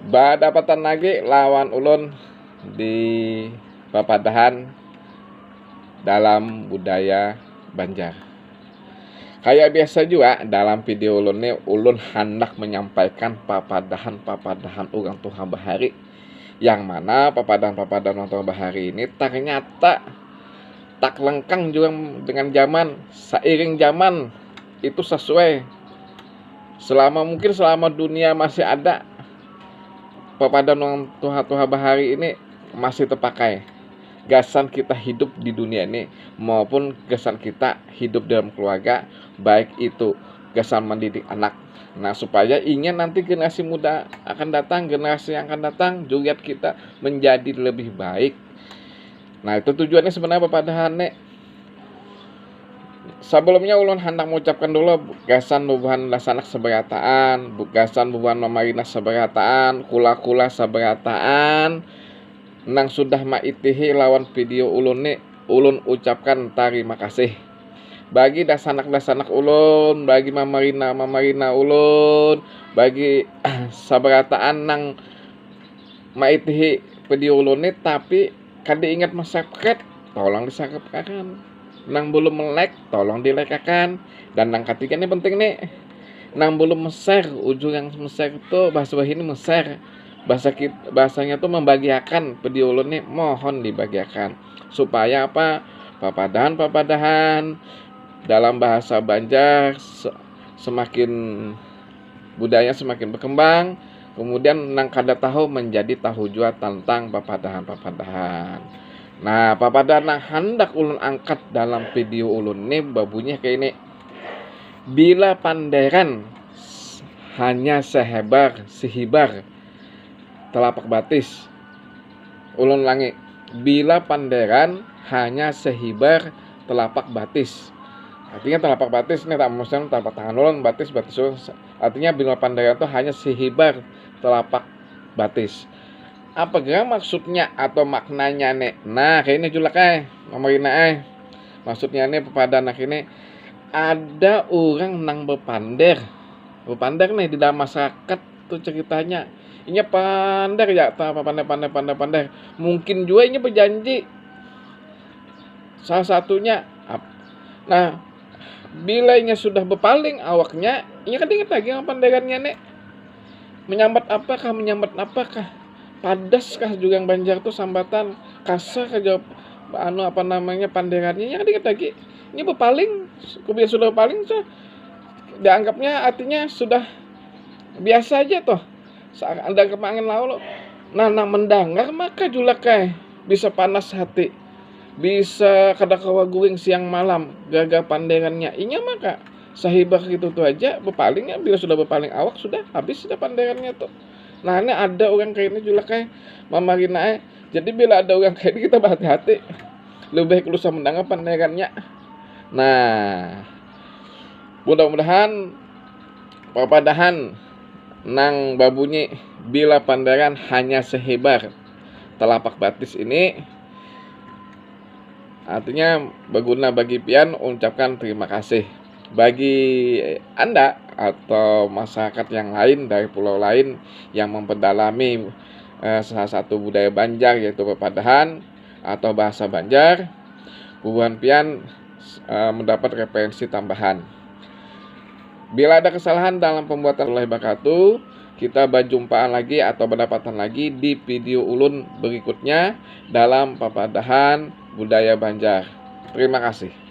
Badapatan lagi lawan ulun di papadahan dalam budaya Banjar. Kayak biasa juga dalam video ulun ini, ulun hendak menyampaikan papadahan orang Tuhan Bahari, yang mana papadahan orang Tuhan Bahari ini ternyata tak lengkang juga dengan zaman. Seiring zaman itu sesuai, selama dunia masih ada, papadahan orang Tuhan Bahari ini masih terpakai. Gasan kita hidup di dunia ini maupun gasan kita hidup dalam keluarga, baik itu gasan mendidik anak. Nah, supaya ingin nanti generasi muda akan datang, generasi yang akan datang juga kita menjadi lebih baik. Nah, itu tujuannya sebenarnya papadahan nih. Sebelumnya ulun hendak mengucapkan dulu gasan bubuhan lasanak seberataan, gasan bubuhan mamarina seberataan, kula-kula seberataan nang sudah maitihi lawan video ulun nih. Ulun ucapkan terima kasih bagi dasanak ulun, bagi mamarina ulun, bagi sabarataan nang maitihi video ulun nih. Tapi kan diingat masyarakat, tolong disakapkan. Nang belum melek, tolong dilekakan. Dan nang ketiga ini penting nih, nang belum share, ujung yang share itu bahasa ini share. Bahasanya tuh membagiakan video ulun nih, mohon dibagiakan supaya apa, papadahan dalam bahasa Banjar semakin budaya semakin berkembang, kemudian nang kada tahu menjadi tahu jua tentang papadahan. Nah, papadahan yang hendak ulun angkat dalam video ulun nih babunyi kayak ini. Bila panderan hanya sehibar telapak batis. Ulun ulangi, bila panderan hanya sehibar telapak batis. Artinya telapak batis ini tak maksudnya telapak tangan ulun, batis ulun. Artinya bila panderan itu hanya sehibar telapak batis. Apa maksudnya atau maknanya nih? Nah, kayak ini julak mamarina maksudnya nih papadahan ini, ada orang nang berpander nih di dalam masyarakat tuh ceritanya. Ini pandai ya, pandai. Mungkin juga ini berjanji. Salah satunya. Nah, bila ini sudah berpaling awaknya, ini kan ingat lagi yang pandangannya nek. Menyambat apakah? Padaskah juga yang Banjar tuh sambatan, kasar jawab pandangannya. Ini kan ingat lagi. Ini berpaling, kemudian sudah berpaling, so dianggapnya artinya sudah biasa aja toh. Saat Anda kemangin lalu, nah mendengar maka julak bisa panas hati, bisa kada kawaguing siang malam gagal pandangannya. Inya maka sahibah gitu tuh aja berpalingnya, bila sudah berpaling awak sudah habis sudah pandangannya tuh. Nah, ini ada orang kayak ini julak mamarina. Jadi bila ada orang kayak ini kita berhati-hati, lebih baik lusa mendengar pandangannya. Nah, mudah-mudahan papadahan nang babunyi bila pandangan hanya sehebar telapak batis ini, artinya berguna bagi pian. Ucapkan terima kasih bagi Anda atau masyarakat yang lain dari pulau lain yang memperdalami salah satu budaya Banjar yaitu papadahan atau bahasa Banjar. Bubuhan pian mendapat referensi tambahan. Bila ada kesalahan dalam pembuatan oleh Bakatu, kita berjumpaan lagi atau berdapatan lagi di video ulun berikutnya dalam papadahan budaya Banjar. Terima kasih.